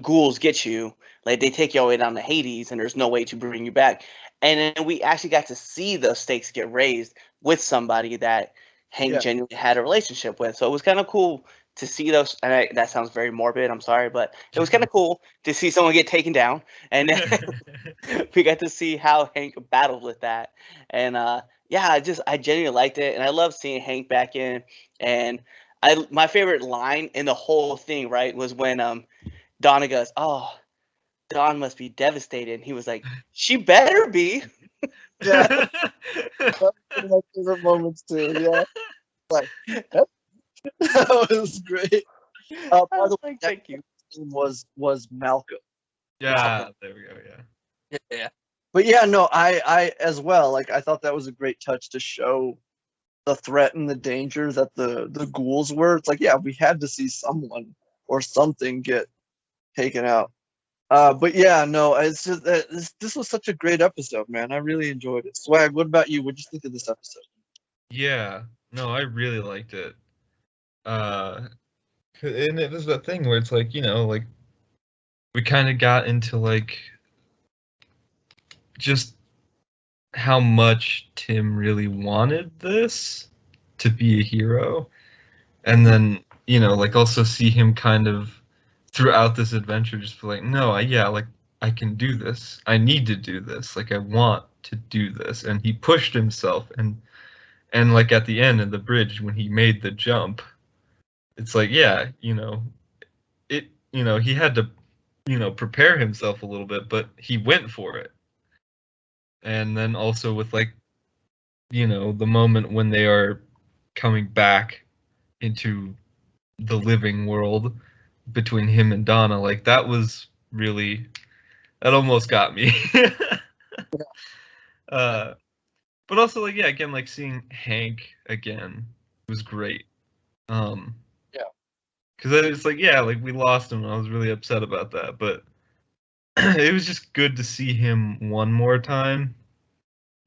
ghouls get you, like they take you all the way down to Hades, and there's no way to bring you back. And then we actually got to see those stakes get raised with somebody that Hank Yeah. genuinely had a relationship with. So it was kind of cool to see those. And that sounds very morbid. I'm sorry, but it was kind of cool to see someone get taken down, and then we got to see how Hank battled with that. And yeah, I genuinely liked it, and I love seeing Hank back in. And my favorite line in the whole thing, right, was when Donna goes, "Oh, Dawn must be devastated." And he was like, "She better be." Yeah, that's one of my favorite moments too. Yeah, like that was great. I By the was way, like, that "Thank you." name was Malcolm. Yeah, there we go, yeah. Yeah, but yeah, no, I as well. Like, I thought that was a great touch to show the threat and the danger that the ghouls were. It's like, yeah, we had to see someone or something get taken out. But yeah, no, it's just that this was such a great episode, man. I really enjoyed it. Swag, what about you? What'd you think of this episode? Yeah, no, I really liked it. And it was that thing where it's like, like we kind of got into like just how much Tim really wanted this to be a hero, and then like also see him kind of throughout this adventure just be like, no, like I can do this, I need to do this, like I want to do this, and he pushed himself, and like at the end of the bridge when he made the jump, it's like, yeah, he had to prepare himself a little bit, but he went for it. And then also with like the moment when they are coming back into the living world between him and Donna, like that almost got me. But also like, yeah, again, like seeing Hank again was great. Yeah. Because it's like, yeah, like we lost him, and I was really upset about that. But it was just good to see him one more time,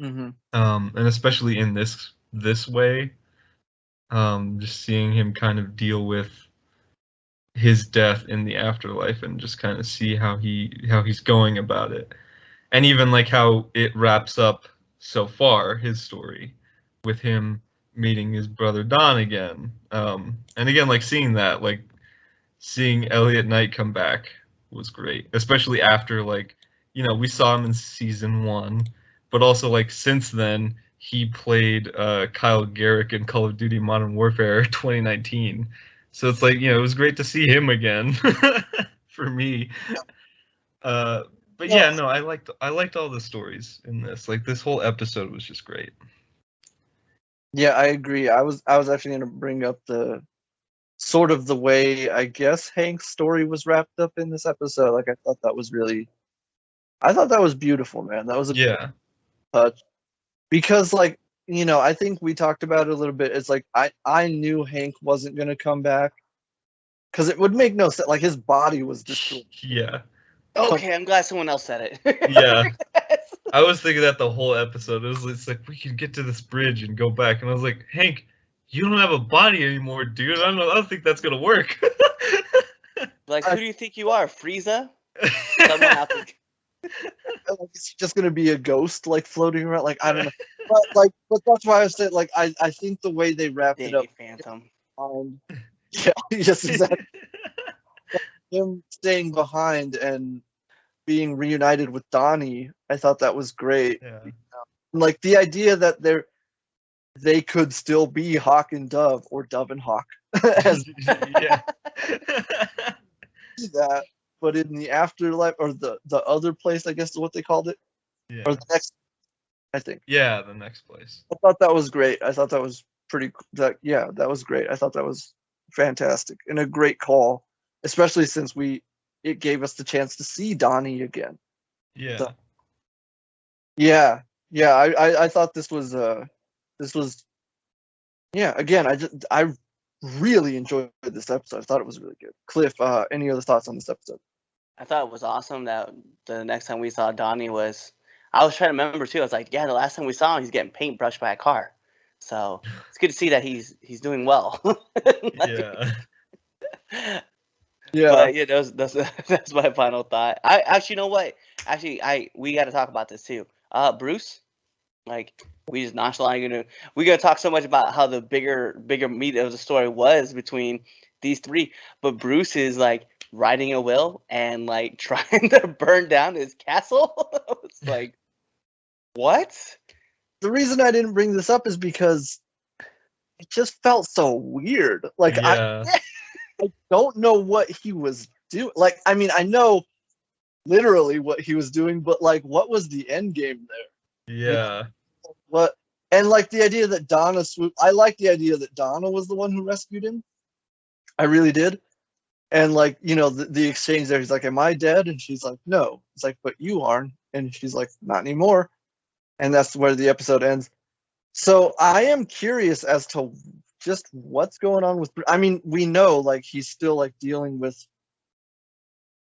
Mm-hmm. and especially in this way, just seeing him kind of deal with his death in the afterlife and just kind of see how he's going about it, and even like how it wraps up so far, his story with him meeting his brother Don again, and again, like seeing Elliot Knight come back was great, especially after, like, we saw him in season 1, but also like since then he played Kyle Garrick in Call of Duty Modern Warfare 2019. So it's like, it was great to see him again for me. But yeah, no, I liked all the stories in this. Like, this whole episode was just great. Yeah, I agree. I was actually going to bring up the sort of the way, I guess, Hank's story was wrapped up in this episode. Like, I thought that was beautiful, man. That was a Yeah. touch. Because, like, I think we talked about it a little bit. It's like, I knew Hank wasn't going to come back. Because it would make no sense. Like, his body was destroyed. Yeah. Okay, I'm glad someone else said it. Yeah. I was thinking that the whole episode. It's like, we can get to this bridge and go back. And I was like, Hank, you don't have a body anymore, dude. I don't think that's going to work. Like, who do you think you are, Frieza? Someone out there. Like, it's just gonna be a ghost, like, floating around. Like, I don't know, but that's why I said, like, I think the way they wrapped it up, Phantom. Yeah, yes, exactly. Him staying behind and being reunited with Donnie, I thought that was great. Yeah. Like, the idea that they could still be Hawk and Dove, or Dove and Hawk, as Yeah. that, but in the afterlife, or the other place, I guess is what they called it, Yeah. or the next, I think. Yeah, the next place. I thought that was great. I thought that was that was great. I thought that was fantastic and a great call, especially since it gave us the chance to see Donnie again. Yeah. So, yeah. I thought this was again, I really enjoyed this episode. I thought it was really good. Cliff, any other thoughts on this episode? I thought it was awesome that the next time we saw Donnie was. I was trying to remember too. I was like, yeah, the last time we saw him, he's getting paintbrushed by a car. So it's good to see that he's doing well. Yeah. Yeah. But yeah, that's my final thought. I actually, you know what? Actually, we got to talk about this too. Bruce, like, we just nonchalantly we're gonna talk so much about how the bigger meat of the story was between these three, but Bruce is like writing a will and like trying to burn down his castle. It's like, what? The reason I didn't bring this up is because it just felt so weird. Like, Yeah. I don't know what he was doing. Like, I mean, I know literally what he was doing, but like, what was the end game there? Yeah. What? And like the idea that Donna swooped. I like the idea that Donna was the one who rescued him. I really did. And like, the exchange there, he's like, "Am I dead?" And she's like, "No." It's like, "But you are." And she's like, "Not anymore." And that's where the episode ends. So I am curious as to just what's going on with. I mean, we know, like, he's still like dealing with.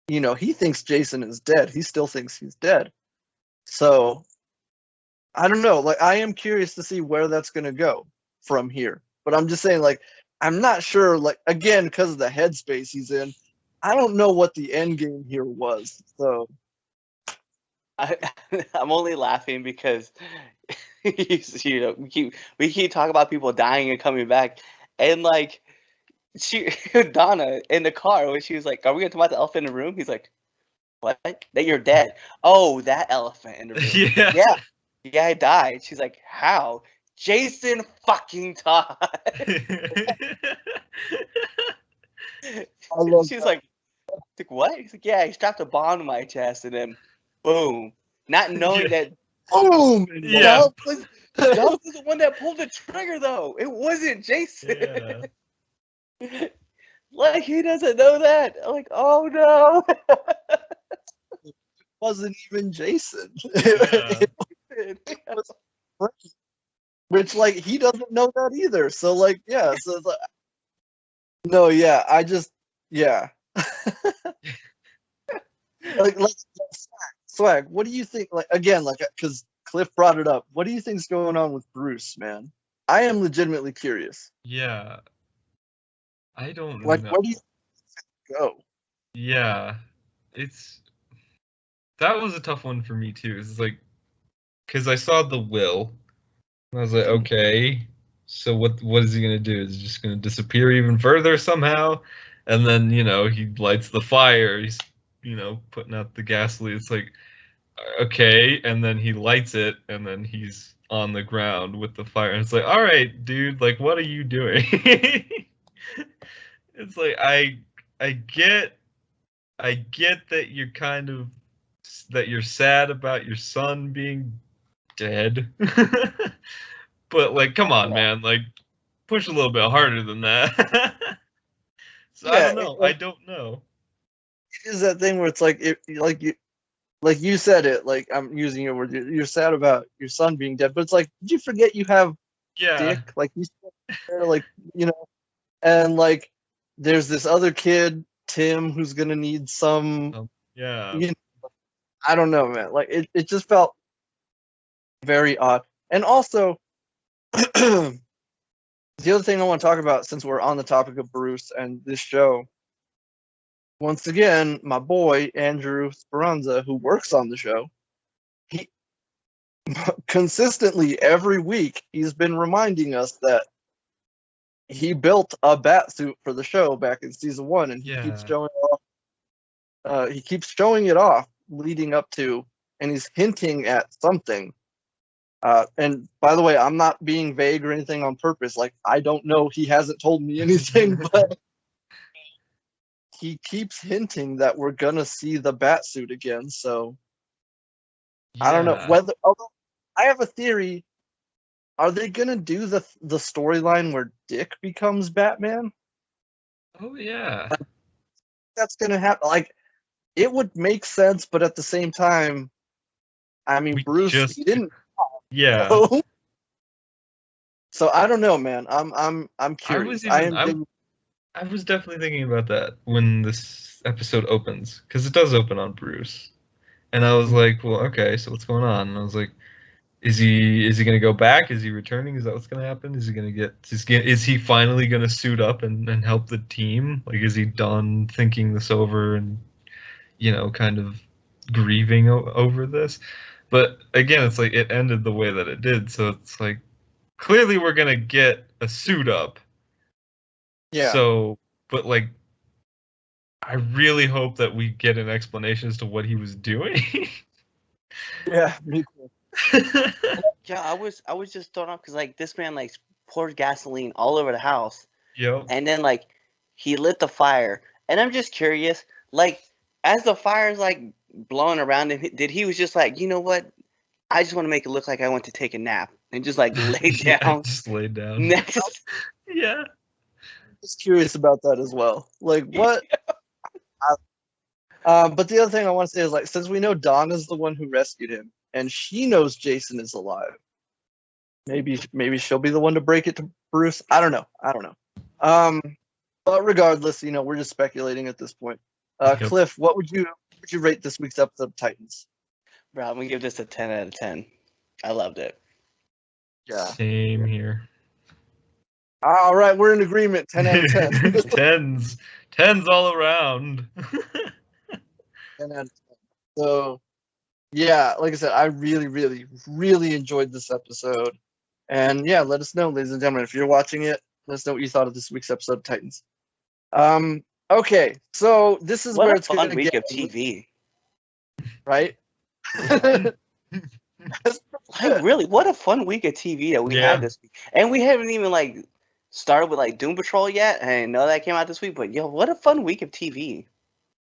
He thinks Jason is dead. He still thinks he's dead. So I don't know. Like, I am curious to see where that's going to go from here. But I'm just saying, like, I'm not sure. Like, again, because of the headspace he's in, I don't know what the end game here was. So I'm only laughing because we keep talking about people dying and coming back, and like Donna in the car when she was like, "Are we gonna talk about the elephant in the room?" He's like, "What? That you're dead? Oh, that elephant in the room? Yeah, I died." She's like, "How?" Jason fucking Todd. She's like, "What?" He's like, "Yeah, he strapped a bomb to my chest," and then boom, not knowing that. Boom! Yeah. That was the one that pulled the trigger, though. It wasn't Jason. Yeah. Like, he doesn't know that. I'm like, oh no. It wasn't even Jason. Yeah. Which, like, he doesn't know that either. So, like, yeah. So, No, yeah, yeah. like swag. What do you think? Like again, like because Cliff brought it up. What do you think's going on with Bruce, man? I am legitimately curious. Yeah, I don't Like, know. where do you go? Yeah, that was a tough one for me too. It's like because I saw the will, and I was like, okay, so what is he gonna do? Is he just gonna disappear even further somehow? And then he lights the fire. He's putting out the gasoline. It's like okay, and then he lights it, and then he's on the ground with the fire. And it's like, all right, dude, like what are you doing? It's like I get that you're that you're sad about your son being dead. But like come on, man, like push a little bit harder than that. So I Yeah, don't know. I don't know. it is that thing where it's like like you said it. Like I'm using your word. You're sad about your son being dead, but it's like, did you forget you have Yeah. Dick? Like you there, like and like there's this other kid, Tim, who's gonna need some. Yeah. I don't know, man. Like it just felt very odd. And also, the other thing I want to talk about, since we're on the topic of Bruce and this show, once again, my boy Andrew Speranza, who works on the show, he consistently every week he's been reminding us that he built a bat suit for the show back in season 1, and he keeps showing off. He keeps showing it off leading up to, and he's hinting at something. And by the way, I'm not being vague or anything on purpose. Like, I don't know. He hasn't told me anything, but he keeps hinting that we're gonna see the bat suit again. So I don't know whether. Although I have a theory. Are they gonna do the storyline where Dick becomes Batman? Oh yeah. That's gonna happen. Like, it would make sense, but at the same time, I mean, Bruce, he didn't. Yeah. Know. So I don't know, man. I'm curious. I was definitely thinking about that when this episode opens, because it does open on Bruce, and I was like, well, okay, so what's going on? And I was like, is he gonna go back? Is he returning? Is that what's gonna happen? Is he gonna is he finally gonna suit up and help the team? Like, is he done thinking this over and kind of grieving over this? But again, it's like it ended the way that it did, so it's like clearly we're gonna get a suit up. Yeah. So, but like, I really hope that we get an explanation as to what he was doing. Yeah, me too. Yeah, I was just thrown off because like this man like poured gasoline all over the house. Yep. And then like he lit the fire, and I'm just curious, like as the fire's like blowing around him, did he was just like, you know what? I just want to make it look like I went to take a nap and just like lay down. Just laid down. Next. Yeah. Just curious about that as well. Like what? But the other thing I want to say is, like, since we know Donna's the one who rescued him, and she knows Jason is alive, maybe she'll be the one to break it to Bruce. I don't know. But regardless, we're just speculating at this point. Yep. Cliff, what would you rate this week's episode of Titans? Bro, I'm gonna give this a 10 out of 10. I loved it. Yeah. Same here. All right, we're in agreement. 10 out of 10. Tens all around. 10 out of 10. So, yeah, like I said, I really, really, really enjoyed this episode. And yeah, let us know, ladies and gentlemen, if you're watching it, let us know what you thought of this week's episode of Titans. Okay, so this is What where a it's going fun to week get of TV. right. Like really, what a fun week of TV that we had this week. And we haven't even like started with like Doom Patrol yet. I didn't know that came out this week, but yo, what a fun week of TV.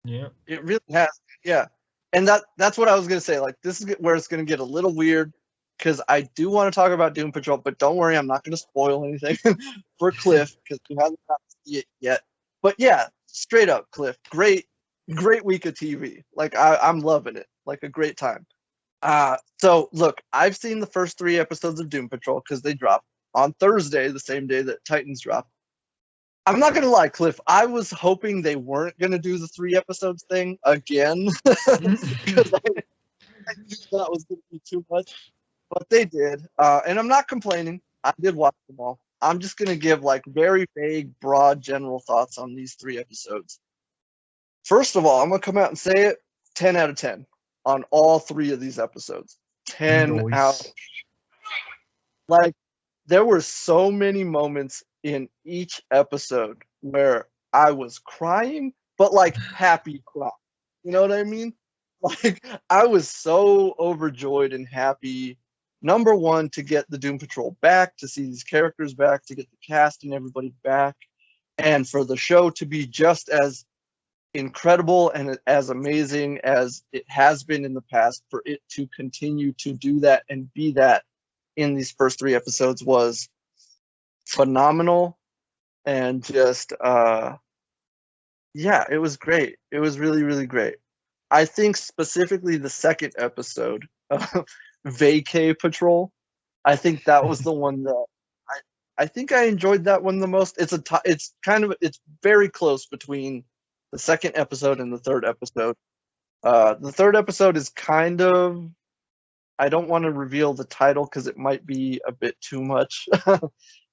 Yeah. It really has. Yeah. And that's what I was going to say. Like, this is where it's going to get a little weird, because I do want to talk about Doom Patrol, but don't worry, I'm not going to spoil anything for Cliff, because he hasn't got to see it yet. But yeah, straight up, Cliff, great week of TV. Like, I'm loving it. Like, a great time. So look, I've seen the first 3 episodes of Doom Patrol because they drop on Thursday, the same day that Titans drop. I'm not gonna lie, Cliff. I was hoping they weren't gonna do the 3 episodes thing again because I knew that was gonna be too much, but they did. And I'm not complaining. I did watch them all. I'm just gonna give like very vague, broad, general thoughts on these 3 episodes. First of all, I'm gonna come out and say it: 10 out of 10 on all 3 of these episodes. 10 out. Like, there were so many moments in each episode where I was crying, but like happy cry. You know what I mean? Like, I was so overjoyed and happy. Number one, to get the Doom Patrol back, to see these characters back, to get the cast and everybody back, and for the show to be just as incredible and as amazing as it has been in the past, for it to continue to do that and be that in these first 3 episodes was phenomenal. And just yeah, it was great. It was really, really great. I think specifically the second episode, Vacay Patrol, I think that was the one that I think I enjoyed that one the most. It's very close between the second episode and the third episode. The third episode is kind of, I don't want to reveal the title because it might be a bit too much,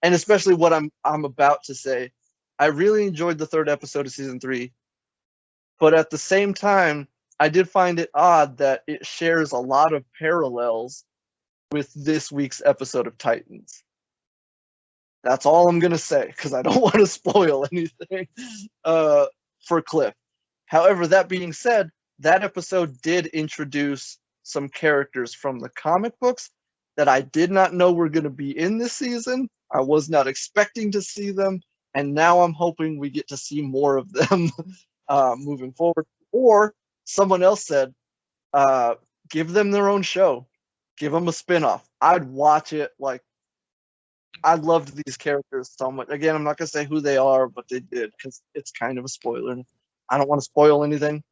and especially what I'm about to say. I really enjoyed the third episode of season 3, but at the same time, I did find it odd that it shares a lot of parallels with this week's episode of Titans. That's all I'm gonna say because I don't want to spoil anything for Cliff. However, that being said, that episode did introduce some characters from the comic books that I did not know were going to be in this season. I was not expecting to see them, and now I'm hoping we get to see more of them moving forward. Or someone else said, give them their own show, give them a spinoff. I'd watch it. Like, I loved these characters so much. Again, I'm not going to say who they are, but they did, because it's kind of a spoiler. I don't want to spoil anything.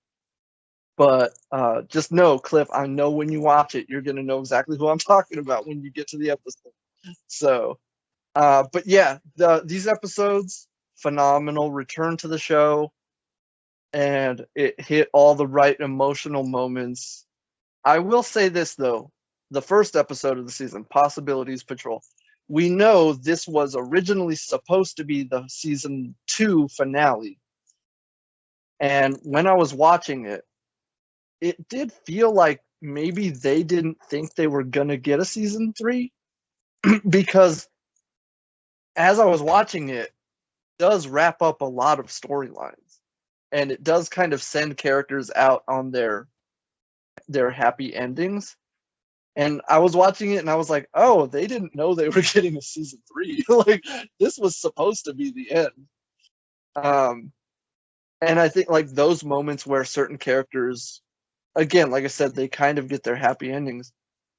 But just know, Cliff, I know when you watch it, you're going to know exactly who I'm talking about when you get to the episode. So, but yeah, these episodes, phenomenal. Return to the show, and it hit all the right emotional moments. I will say this, though. The first episode of the season, Possibilities Patrol, we know this was originally supposed to be the season 2 finale. And when I was watching it, it did feel like maybe they didn't think they were going to get a season 3 because as I was watching it, it does wrap up a lot of storylines, and it does kind of send characters out on their happy endings. And I was watching it and I was like, oh, they didn't know they were getting a season 3. Like, this was supposed to be the end. And I think like those moments where certain characters, again, like I said, they kind of get their happy endings.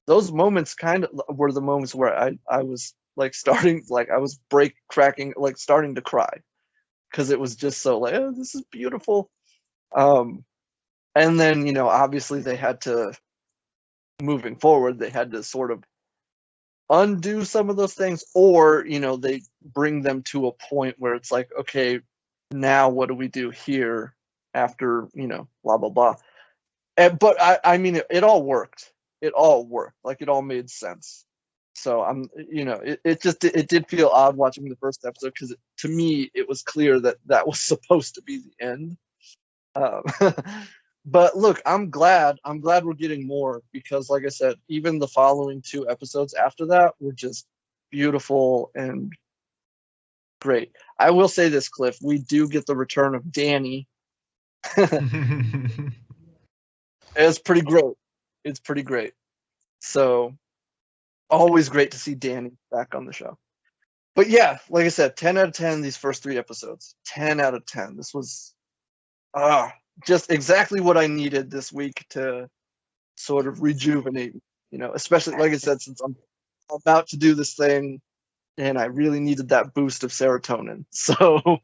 Those moments kind of were the moments where I was like starting to cry because it was just so like, oh, this is beautiful. And then, obviously they had to, moving forward, they had to sort of undo some of those things, or, they bring them to a point where it's like, okay, now what do we do here after, blah, blah, blah. But I mean, it all worked. It all worked. Like, it all made sense. So it did feel odd watching the first episode because to me, it was clear that was supposed to be the end. But look, I'm glad we're getting more because, like I said, even the following 2 episodes after that were just beautiful and great. I will say this, Cliff, we do get the return of Danny. It's pretty great. It's pretty great. So, always great to see Danny back on the show. But yeah, like I said, 10 out of 10 these first 3 episodes. 10 out of 10. This was just exactly what I needed this week to sort of rejuvenate, especially, like I said, since I'm about to do this thing and I really needed that boost of serotonin. So,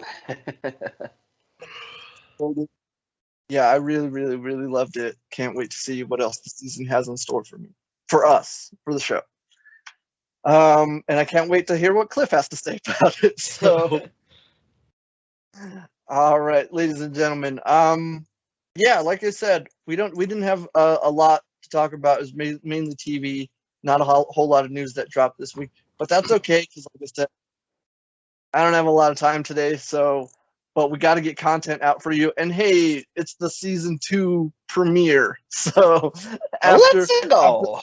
yeah, I really, really, really loved it. Can't wait to see what else the season has in store for me, for us, for the show. And I can't wait to hear what Cliff has to say about it. So, All right, ladies and gentlemen. Yeah, like I said, we didn't have a lot to talk about. It was mainly TV, not a whole lot of news that dropped this week. But that's okay, because like I said, I don't have a lot of time today, but we got to get content out for you. And hey, it's the season 2 premiere, so Let's go.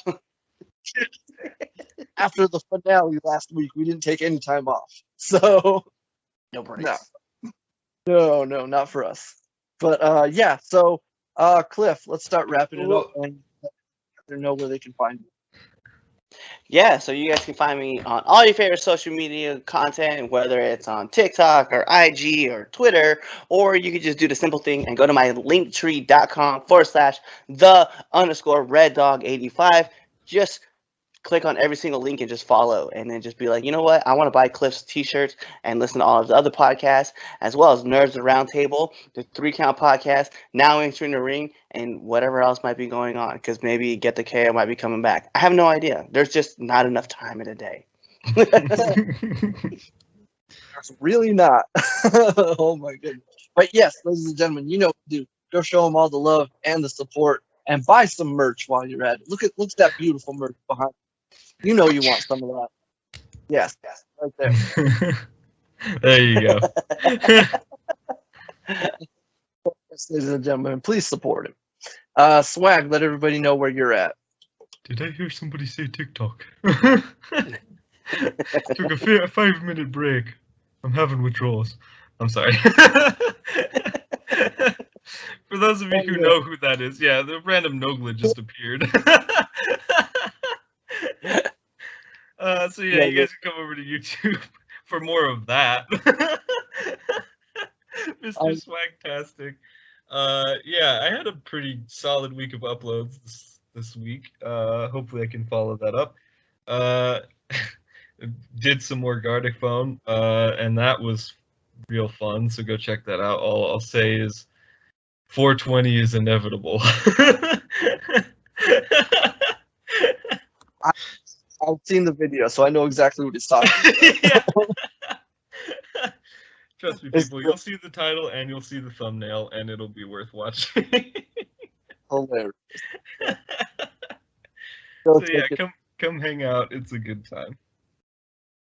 after the finale last week, we didn't take any time off. So No breaks. no, not for us. But yeah, so Cliff, let's start wrapping it up and let them know where they can find you. Yeah, so you guys can find me on all your favorite social media content, whether it's on TikTok or IG or Twitter, or you could just do the simple thing and go to my linktree.com/the_reddog85. Just click on every single link and just follow, and then just be like, you know what, I want to buy Cliff's t-shirts and listen to all of the other podcasts, as well as Nerds the Round Table, the 3 Count podcast, Now Entering the Ring, and whatever else might be going on, because maybe Get the KO might be coming back. I have no idea. There's just not enough time in a day. There's really not. Oh my goodness. But yes, ladies and gentlemen, you know what to do. Go show them all the love and the support, and buy some merch while you're at it. Look at that beautiful merch behind you. You know you want some of that. Yes, right there. There you go. Yes, ladies and gentlemen, please support him. Swag, let everybody know where you're at. Did I hear somebody say TikTok? Took a 5-minute break. I'm having withdrawals. I'm sorry. For those of you who know who that is, yeah, the random Nogla just appeared. So yeah, you guys can come over to YouTube for more of that. Mr. Swagtastic. Yeah, I had a pretty solid week of uploads this week. Hopefully I can follow that up. Did some more Gardephone, and that was real fun, so go check that out. All I'll say is 420 is inevitable. I've seen the video, so I know exactly what he's talking about. Trust me, people, you'll see the title and you'll see the thumbnail, and it'll be worth watching. Hilarious. So yeah, come hang out. It's a good time.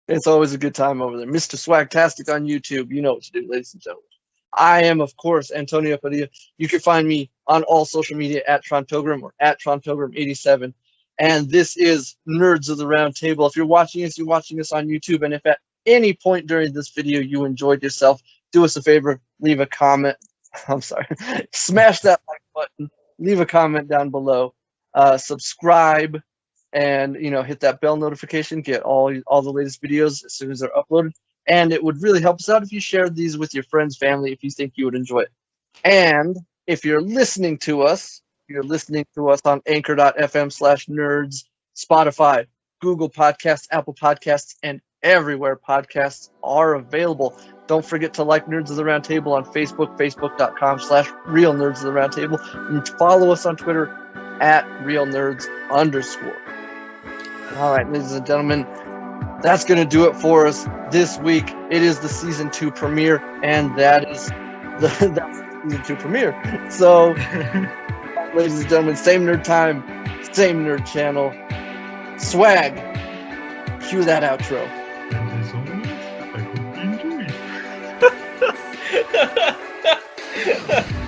It's always a good time over there. Mr. Swagtastic on YouTube. You know what to do, ladies and gentlemen. I am, of course, Antonio Padilla. You can find me on all social media at TronPilgrim or at TronPilgrim87. And this is Nerds of the Round Table. If you're watching us on YouTube. And if at any point during this video you enjoyed yourself, do us a favor, leave a comment. I'm sorry. Smash that like button. Leave a comment down below. Subscribe. And, hit that bell notification. Get all the latest videos as soon as they're uploaded. And it would really help us out if you shared these with your friends, family, if you think you would enjoy it. And if you're listening to us on anchor.fm/nerds, Spotify, Google Podcasts, Apple Podcasts, and everywhere podcasts are available. Don't forget to like Nerds of the Round Table on Facebook, facebook.com/Real Nerds of the Round Table, and follow us on Twitter at @RealNerds_. All right, ladies and gentlemen, that's going to do it for us this week. It is the season 2 premiere, and that's the season 2 premiere. So, ladies and gentlemen, same nerd time, same nerd channel. Swag, cue that outro. As always, I hope you enjoy.